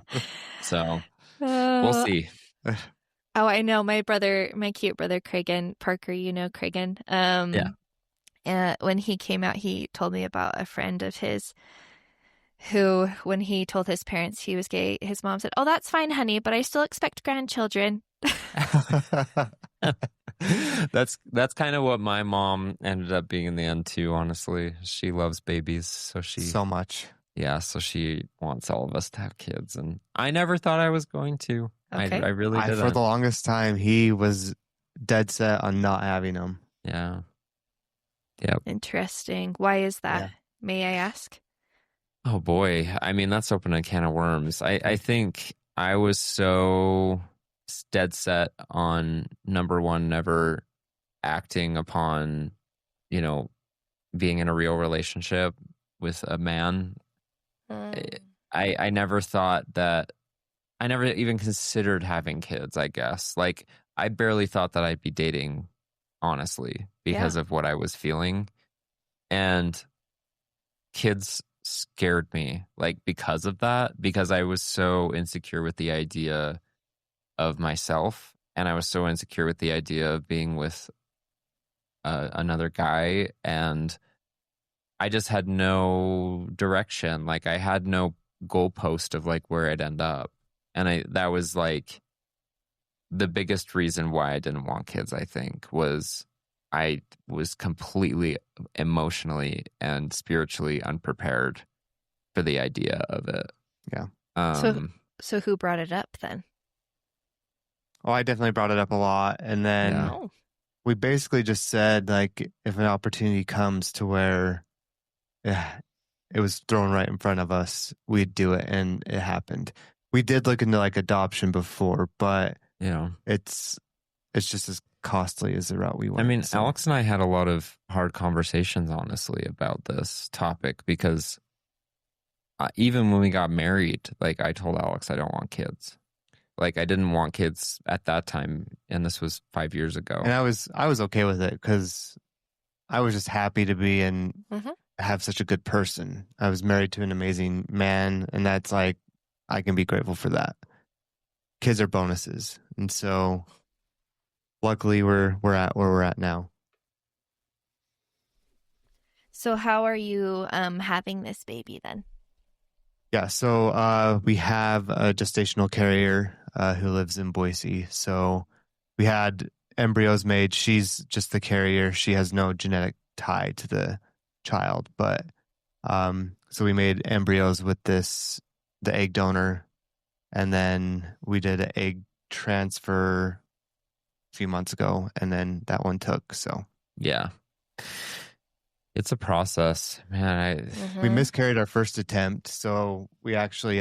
C: So we'll see.
B: Oh, I know. My cute brother, Cragen Parker, you know Cragen. Yeah. When he came out, he told me about a friend of his who, when he told his parents he was gay, his mom said, "Oh, that's fine, honey, but I still expect grandchildren."
C: That's kind of what my mom ended up being in the end too, honestly. She loves babies, so much. Yeah, so she wants all of us to have kids, and I never thought I was going to. Okay. I really didn't.
D: For the longest time, he was dead set on not having them.
C: Yeah. Yep.
B: Interesting. Why is that? Yeah. May I ask?
C: Oh boy. I mean, that's opening a can of worms. I think I was so dead set on, number one, never acting upon, you know, being in a real relationship with a man. I never thought that, I never even considered having kids, I guess. Like, I barely thought that I'd be dating, honestly, because of what I was feeling. And kids scared me, like, because of that, because I was so insecure with the idea of myself, and I was so insecure with the idea of being with another guy, and I just had no direction. Like, I had no goalpost of like where I'd end up, and that was like the biggest reason why I didn't want kids. I think was I was completely emotionally and spiritually unprepared for the idea of it. Yeah.
B: So who brought it up then?
D: Oh, I definitely brought it up a lot. And then we basically just said, like, if an opportunity comes to where it was thrown right in front of us, we'd do it. And it happened. We did look into like adoption before, but it's just as costly as the route we went.
C: I mean, Alex and I had a lot of hard conversations, honestly, about this topic, because even when we got married, like, I told Alex I don't want kids. Like I didn't want kids at that time, and this was 5 years ago.
D: And I was okay with it because I was just happy to be and have such a good person. I was married to an amazing man, and that's like I can be grateful for that. Kids are bonuses, and so luckily we're at where we're at now.
B: So how are you having this baby then?
D: Yeah, so we have a gestational carrier who lives in Boise. So we had embryos made. She's just the carrier. She has no genetic tie to the child. But so we made embryos with the egg donor. And then we did an egg transfer a few months ago. And then that one took. So
C: yeah. It's a process, man.
D: We miscarried our first attempt, so we actually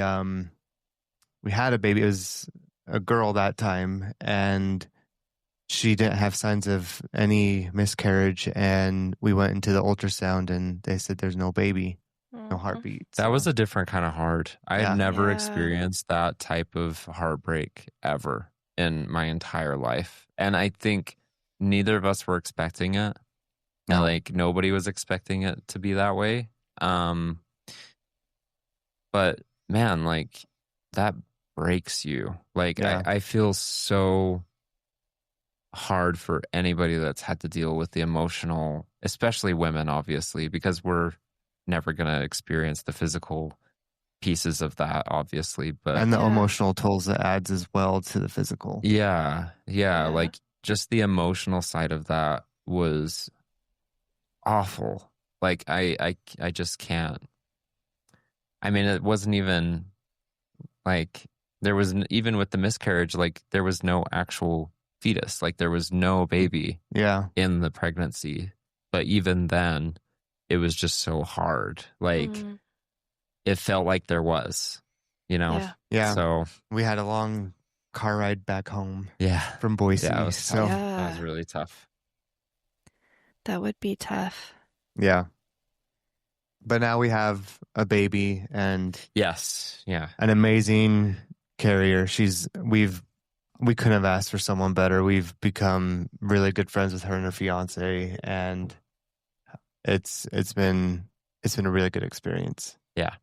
D: we had a baby. It was a girl that time, and she didn't have signs of any miscarriage. And we went into the ultrasound, and they said there's no baby, no heartbeat.
C: That was a different kind of hard. I had never experienced that type of heartbreak ever in my entire life, and I think neither of us were expecting it. No. Like nobody was expecting it to be that way. But man, like that breaks you. Like I feel so hard for anybody that's had to deal with the emotional, especially women, obviously, because we're never going to experience the physical pieces of that, obviously. But
D: and the emotional tolls it adds as well to the physical.
C: Yeah. Like just the emotional side of that was awful. Like I just can't. I mean, it wasn't even like there was even with the miscarriage, like there was no actual fetus, like there was no baby in the pregnancy. But even then, it was just so hard. Like it felt like there was, you know.
D: Yeah.
C: So
D: we had a long car ride back home.
C: Yeah.
D: From Boise.
C: Yeah,
D: so
C: that was really tough.
B: That would be tough.
D: Yeah. But now we have a baby and an amazing carrier. We couldn't have asked for someone better. We've become really good friends with her and her fiance, and it's been a really good experience.
C: Yeah.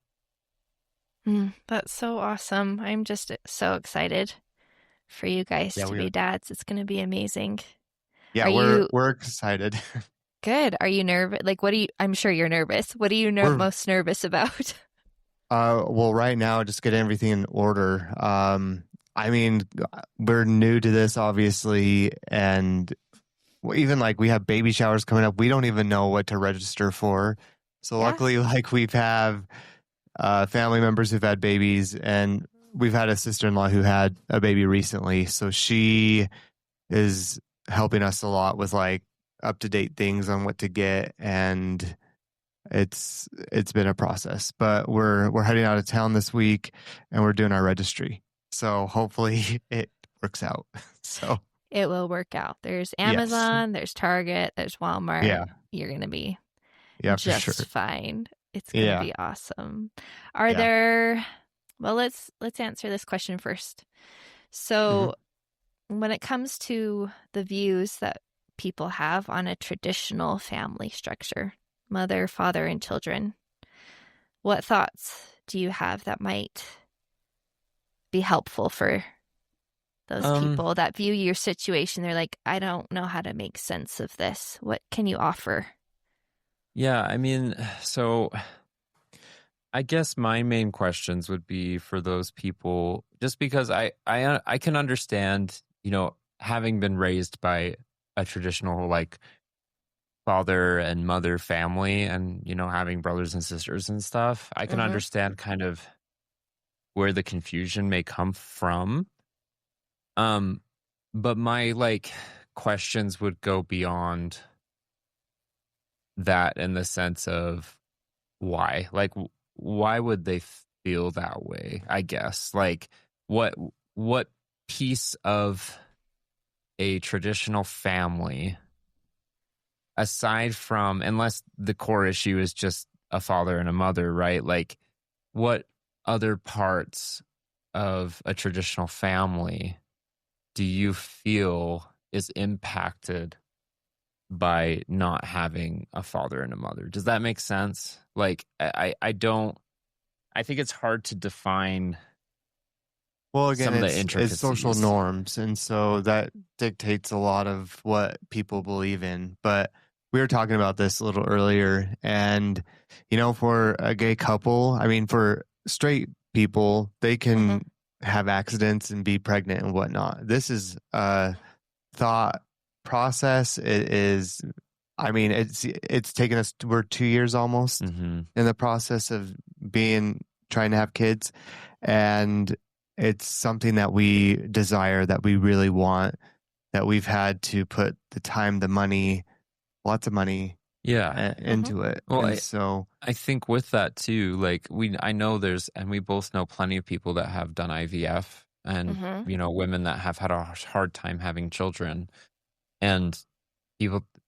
B: That's so awesome. I'm just so excited for you guys to be dads. It's going to be amazing.
D: Yeah, we're excited.
B: Good. Are you nervous? Like, I'm sure you're nervous. What are you most nervous about?
D: Well, right now, just get everything in order. I mean, we're new to this, obviously, and even like we have baby showers coming up. We don't even know what to register for. So luckily, like we've have family members who've had babies, and we've had a sister-in-law who had a baby recently. So she is helping us a lot with like up-to-date things on what to get, and it's been a process. But we're heading out of town this week, and we're doing our registry. So hopefully it works out. So
B: it will work out. There's Amazon, there's Target, there's Walmart.
D: Yeah.
B: You're going to be
D: just
B: for sure. Fine. It's going to be awesome. Are there, well, let's answer this question first. So when it comes to the views that people have on a traditional family structure, mother, father, and children, what thoughts do you have that might be helpful for those people that view your situation? They're like, I don't know how to make sense of this. What can you offer?
C: Yeah, I mean, so I guess my main questions would be for those people, just because I can understand, you know, having been raised by a traditional like father and mother family, and you know, having brothers and sisters and stuff, I can understand kind of where the confusion may come from. But my like questions would go beyond that, in the sense of why, like why would they feel that way? I guess like what piece of a traditional family, aside from, unless the core issue is just a father and a mother, right? Like what other parts of a traditional family do you feel is impacted by not having a father and a mother? Does that make sense? Like, I don't, I think it's hard to define
D: Well, again,
C: some of the
D: it's social
C: intricacies.
D: norms, and so that dictates a lot of what people believe in. But we were talking about this a little earlier, and for a gay couple, I mean, for straight people, they can have accidents and be pregnant and whatnot. This is a thought process. It is, I mean, it's taken us. We're 2 years almost in the process of trying to have kids, and it's something that we desire, that we really want, that we've had to put the time, the money, lots of money, into it.
C: Well,
D: and
C: I think with that too, like I know and we both know plenty of people that have done IVF, and women that have had a hard time having children, and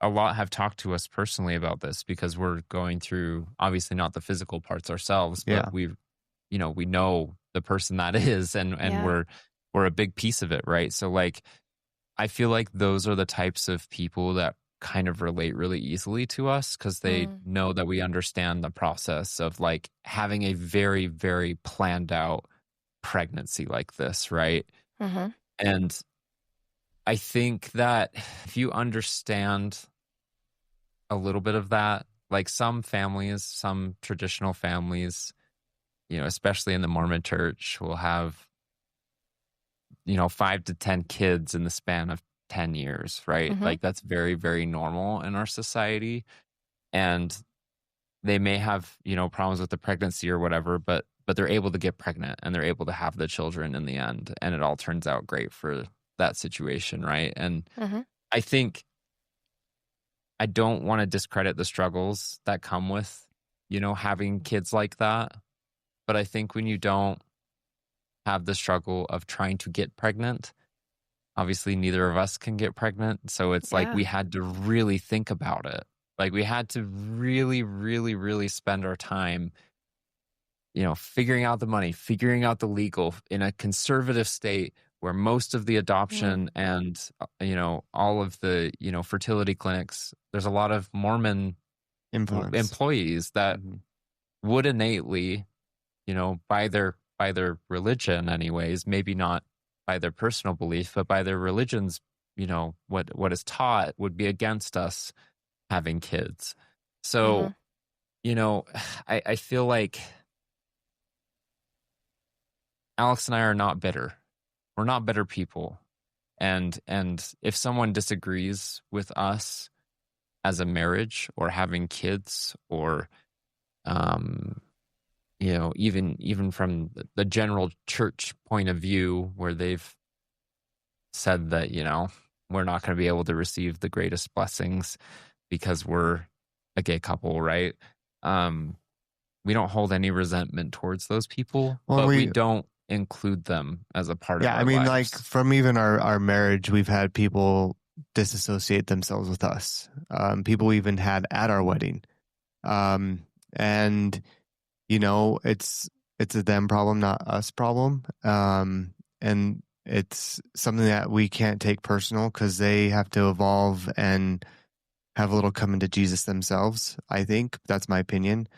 C: a lot have talked to us personally about this because we're going through, obviously not the physical parts ourselves, but we know the person that is, and we're a big piece of it, right? So like, I feel like those are the types of people that kind of relate really easily to us because they know that we understand the process of like having a very, very planned out pregnancy like this, right? And I think that if you understand a little bit of that, like some families, some traditional families, especially in the Mormon church, will have, 5 to 10 kids in the span of 10 years, right? Like that's very, very normal in our society. And they may have, problems with the pregnancy or whatever, but they're able to get pregnant and they're able to have the children in the end. And it all turns out great for that situation, right? And I think I don't want to discredit the struggles that come with, having kids like that. But I think when you don't have the struggle of trying to get pregnant, obviously neither of us can get pregnant. So it's like we had to really think about it. Like we had to really, really, really spend our time, figuring out the money, figuring out the legal in a conservative state where most of the adoption and, all of the, fertility clinics, there's a lot of Mormon employees that would innately, by their religion anyways, maybe not by their personal belief, but by their religions, what is taught would be against us having kids. So, I feel like Alex and I are not bitter. We're not bitter people. And if someone disagrees with us as a marriage or having kids or, even from the general church point of view where they've said that, we're not going to be able to receive the greatest blessings because we're a gay couple, right? We don't hold any resentment towards those people, but we don't include them as a part of our lives.
D: Like from even our marriage, we've had people disassociate themselves with us. People we even had at our wedding. And it's a them problem, not us problem. And it's something that we can't take personal because they have to evolve and have a little come into Jesus themselves. I think that's my opinion.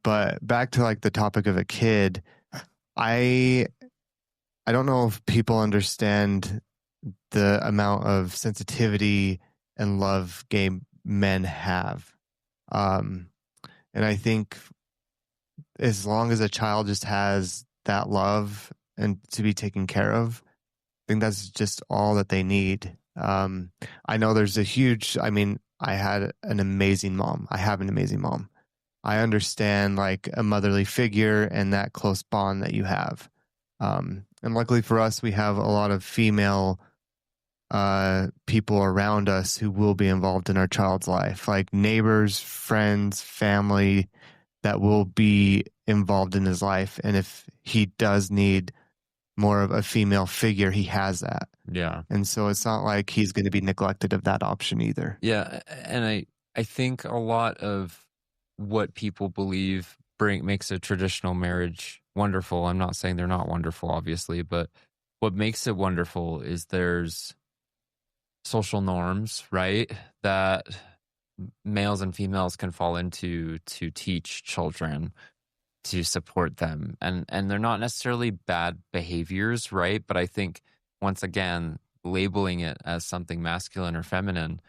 D: But back to like the topic of a kid, I don't know if people understand the amount of sensitivity and love gay men have. And I think as long as a child just has that love and to be taken care of, I think that's just all that they need. I know there's I had an amazing mom. I have an amazing mom. I understand like a motherly figure and that close bond that you have. And luckily for us, we have a lot of female people around us who will be involved in our child's life, like neighbors, friends, family that will be involved in his life. And if he does need more of a female figure, he has that.
C: Yeah.
D: And so it's not like he's going to be neglected of that option either.
C: Yeah. And I think a lot of what people believe makes a traditional marriage wonderful. I'm not saying they're not wonderful, obviously, but what makes it wonderful is there's social norms, right? That males and females can fall into to teach children, to support them. And they're not necessarily bad behaviors, right? But I think, once again, labeling it as something masculine or feminine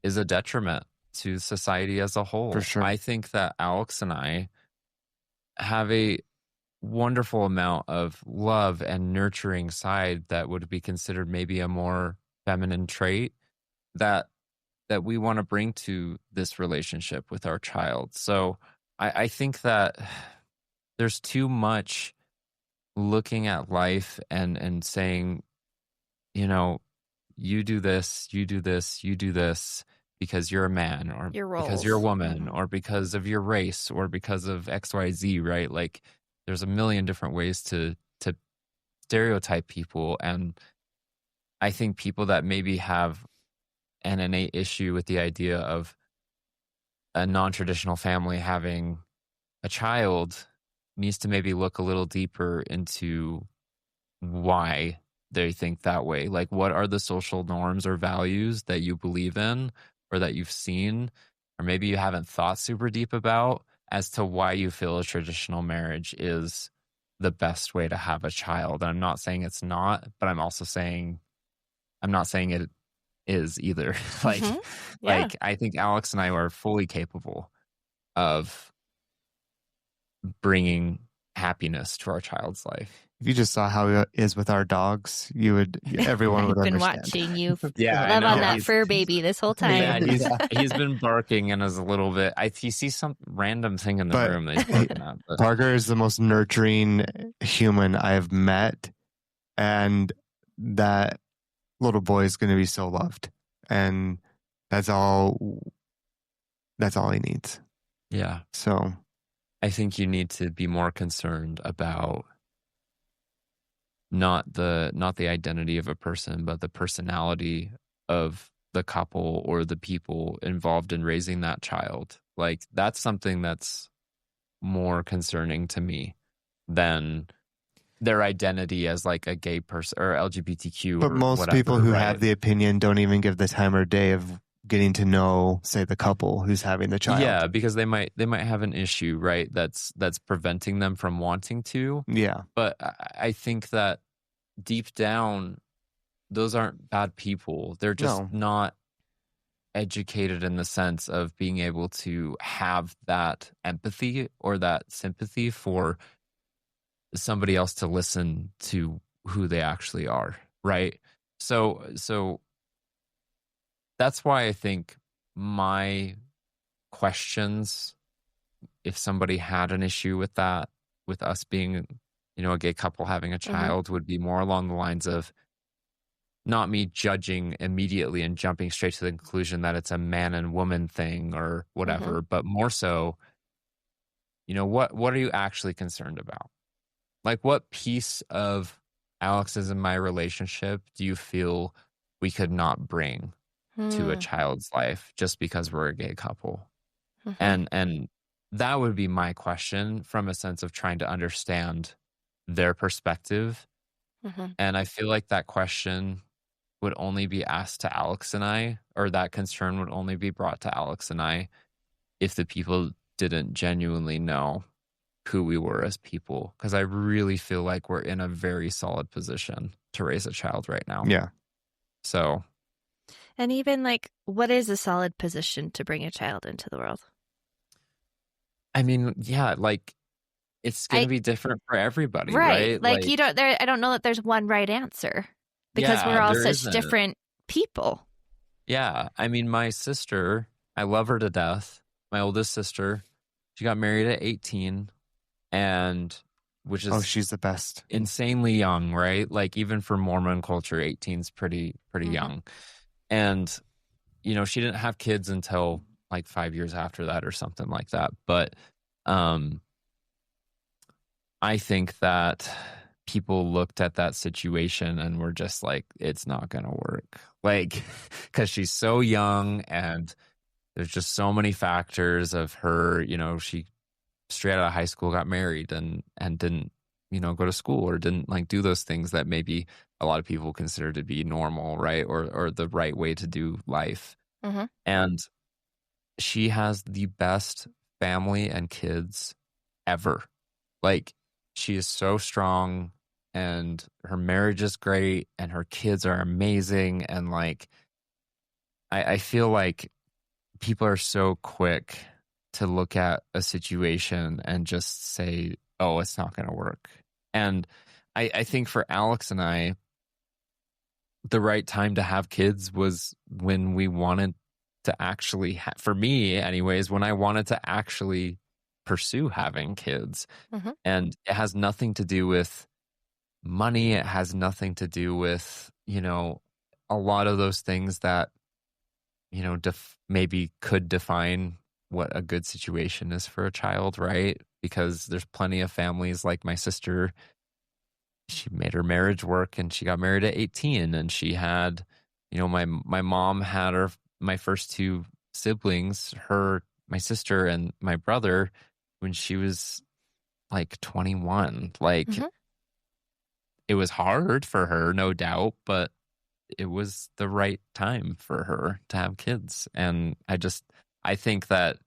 C: is a detriment to society as a whole.
D: For sure.
C: I think that Alex and I have a wonderful amount of love and nurturing side that would be considered maybe a more feminine trait that we want to bring to this relationship with our child. So I think that there's too much looking at life and saying, you know, you do this, you do this, you do this because you're a man, or because you're a woman, or because of your race, or because of XYZ, right? Like, there's a million different ways to stereotype people. And I think people that maybe have an innate issue with the idea of a non-traditional family having a child needs to maybe look a little deeper into why they think that way. Like, what are the social norms or values that you believe in, or that you've seen, or maybe you haven't thought super deep about, as to why you feel a traditional marriage is the best way to have a child. And I'm not saying it's not, but I'm also saying I'm not saying it is either. Like, like, I think Alex and I are fully capable of bringing happiness to our child's life.
D: If you just saw how it is with our dogs, everyone would
B: I've been
D: understand.
B: watching you
C: Yeah,
B: love on that fur baby this whole time.
C: Yeah, he's been barking and is a little bit. He sees some random thing in the room that he's barking at. But
D: Parker is the most nurturing human I have met, and that little boy is going to be so loved, and that's all he needs.
C: Yeah.
D: So
C: I think you need to be more concerned about not the identity of a person, but the personality of the couple or the people involved in raising that child. Like, that's something that's more concerning to me than their identity as like a gay person or LGBTQ.
D: But most
C: whatever,
D: people who
C: right?
D: have the opinion don't even give the time of day of getting to know, say, the couple who's having the child.
C: Yeah, because they might have an issue, right? That's preventing them from wanting to.
D: Yeah.
C: But I think that deep down, those aren't bad people. They're just not educated in the sense of being able to have that empathy or that sympathy for somebody else to listen to who they actually are, right? So that's why I think my questions, if somebody had an issue with that, with us being, a gay couple having a child, would be more along the lines of not me judging immediately and jumping straight to the conclusion that it's a man and woman thing or whatever, but more so, what are you actually concerned about? Like, what piece of Alex's and my relationship do you feel we could not bring to a child's life just because we're a gay couple? And that would be my question, from a sense of trying to understand their perspective. And I feel like that question would only be asked to Alex and I, or that concern would only be brought to Alex and I, if the people didn't genuinely know who we were as people. Because I really feel like we're in a very solid position to raise a child right now.
D: Yeah.
C: So.
B: And even like, what is a solid position to bring a child into the world?
C: I mean, yeah, like, it's going to be different for everybody, right?
B: Like, I don't know that there's one right answer, because we're all such different people.
C: Yeah. I mean, my sister, I love her to death. My oldest sister, she got married at 18, and which is
D: she's the best.
C: Insanely young, right? Like, even for Mormon culture, 18 is pretty young. And, she didn't have kids until like 5 years after that or something like that. But I think that people looked at that situation and were just like, it's not going to work. Like, because she's so young and there's just so many factors of her, she straight out of high school got married and didn't, go to school or didn't like do those things that maybe a lot of people consider to be normal, right? Or the right way to do life.
B: Mm-hmm.
C: And she has the best family and kids ever. Like, she is so strong and her marriage is great and her kids are amazing. And like, I feel like people are so quick to look at a situation and just say, oh, it's not going to work. And I think for Alex and I, the right time to have kids was when we wanted to actually, for me anyways, when I wanted to actually pursue having kids.
B: Mm-hmm.
C: And it has nothing to do with money. It has nothing to do with, a lot of those things that, maybe could define what a good situation is for a child, right? Because there's plenty of families like my sister. She made her marriage work and she got married at 18 and she had, my mom had my first two siblings, my sister and my brother, when she was like 21. Like,
B: Mm-hmm.
C: It was hard for her, no doubt, but it was the right time for her to have kids. And I think that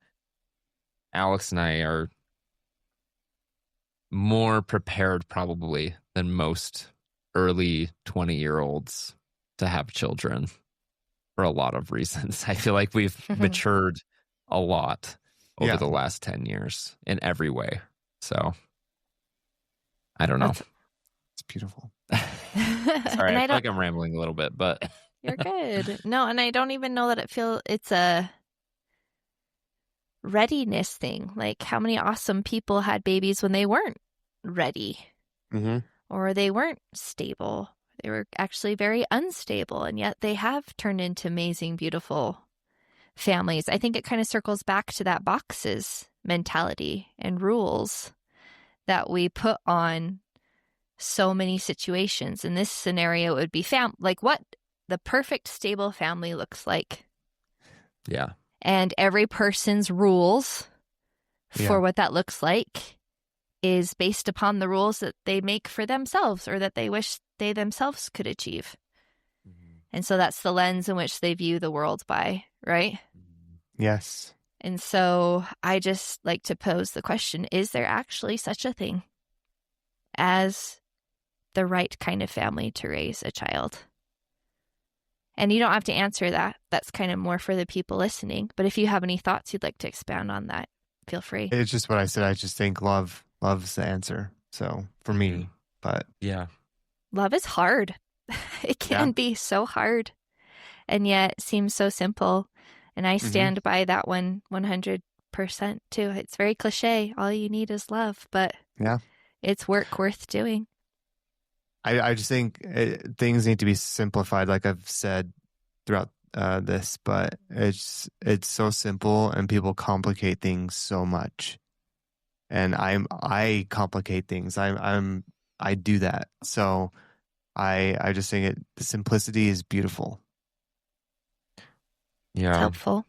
C: Alex and I are more prepared probably than most early 20-year-olds to have children for a lot of reasons. I feel like we've matured a lot over the last 10 years in every way. So I don't know.
D: It's beautiful.
C: Sorry, I feel like I'm rambling a little bit, but
B: you're good. No, and I don't even know that it's a readiness thing. Like, how many awesome people had babies when they weren't ready,
D: Mm-hmm.
B: or they weren't stable. They were actually very unstable, and yet they have turned into amazing, beautiful families. I think it kind of circles back to that boxes mentality and rules that we put on so many situations. In this scenario, it would be like what the perfect stable family looks like.
C: Yeah.
B: And every person's rules for what that looks like is based upon the rules that they make for themselves or that they wish they themselves could achieve. Mm-hmm. And so that's the lens in which they view the world by, right?
D: Yes.
B: And so I just like to pose the question, is there actually such a thing as the right kind of family to raise a child? And you don't have to answer that. That's kind of more for the people listening. But if you have any thoughts you'd like to expound on that, feel free.
D: It's just what I said. I just think love's the answer. So for me, but
C: yeah,
B: love is hard. It can be so hard, and yet seems so simple. And I stand by that 100% too. It's very cliche. All you need is love, but it's work worth doing.
D: I just think things need to be simplified, like I've said throughout this, but it's so simple and people complicate things so much. And I complicate things. I do that. So I just think the simplicity is beautiful.
C: Yeah.
B: It's helpful.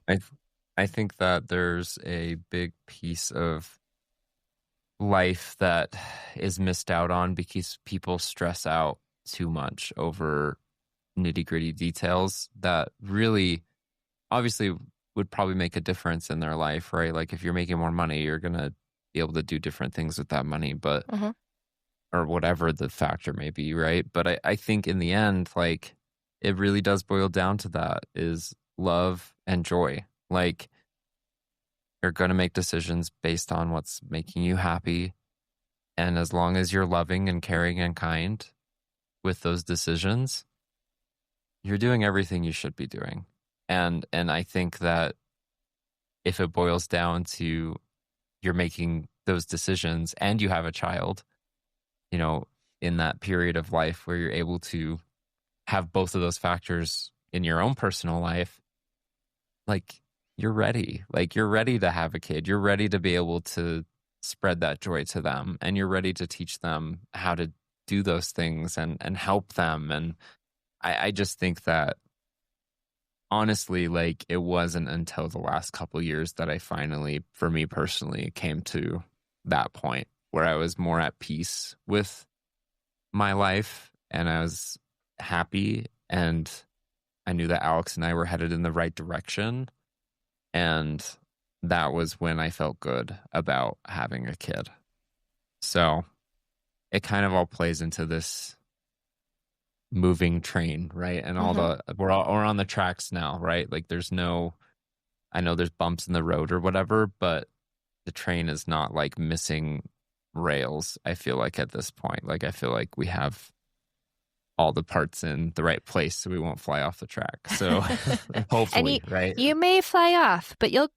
C: I think that there's a big piece of life that is missed out on because people stress out too much over nitty-gritty details that really obviously would probably make a difference in their life, right? Like if you're making more money, you're going to be able to do different things with that money, but or whatever the factor may be, right? But I think in the end, like it really does boil down to that is love and joy. Like you're going to make decisions based on what's making you happy. And as long as you're loving and caring and kind with those decisions, you're doing everything you should be doing. And I think that if it boils down to you're making those decisions and you have a child, you know, in that period of life where you're able to have both of those factors in your own personal life, like you're ready. Like you're ready to have a kid. You're ready to be able to spread that joy to them. And you're ready to teach them how to do those things and help them. And I just think that honestly, like it wasn't until the last couple of years that I finally, for me personally, came to that point where I was more at peace with my life and I was happy, and I knew that Alex and I were headed in the right direction. And that was when I felt good about having a kid. So it kind of all plays into this moving train, right? And all we're on the tracks now, right? Like I know there's bumps in the road or whatever, but the train is not like missing rails. I feel like at this point, like I feel like we have all the parts in the right place so we won't fly off the track. So hopefully, right?
B: You may fly off, but you'll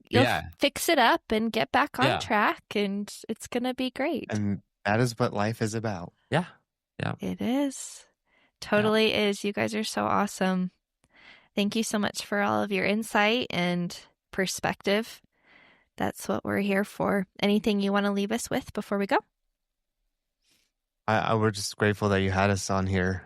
B: fix it up and get back on track, and it's going to be great.
D: And that is what life is about.
C: Yeah. Yeah.
B: It is. Totally is. You guys are so awesome. Thank you so much for all of your insight and perspective. That's what we're here for. Anything you want to leave us with before we go?
D: We're just grateful that you had us on here.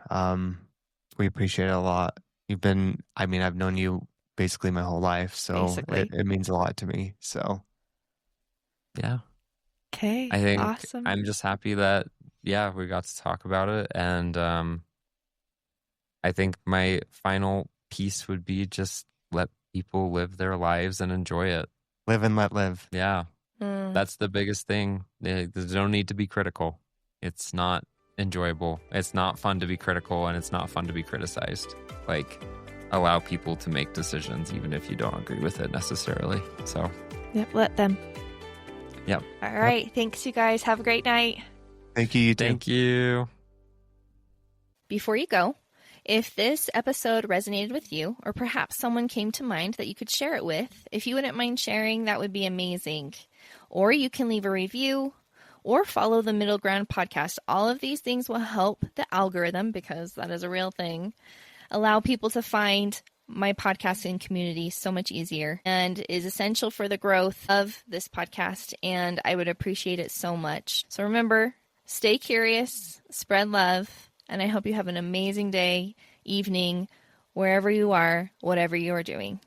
D: We appreciate it a lot. I've known you basically my whole life, so it means a lot to me. So,
C: yeah.
B: Okay.
C: I think
B: awesome.
C: I'm just happy that, we got to talk about it. And I think my final piece would be just let people live their lives and enjoy it.
D: Live and let live.
C: Yeah. That's the biggest thing. There's no need to be critical. It's not enjoyable. It's not fun to be critical, and it's not fun to be criticized. Like, allow people to make decisions even if you don't agree with it necessarily. So,
B: yep, let them.
C: Yep.
B: All right. Yep. Thanks, you guys. Have a great night.
D: Thank you. You too.
C: Thank you.
A: Before you go, if this episode resonated with you, or perhaps someone came to mind that you could share it with, if you wouldn't mind sharing, that would be amazing. Or you can leave a review or follow the Middle Ground podcast. All of these things will help the algorithm, because that is a real thing, allow people to find my podcasting community so much easier, and is essential for the growth of this podcast, and I would appreciate it so much. So remember, stay curious, spread love, and I hope you have an amazing day, evening, wherever you are, whatever you are doing.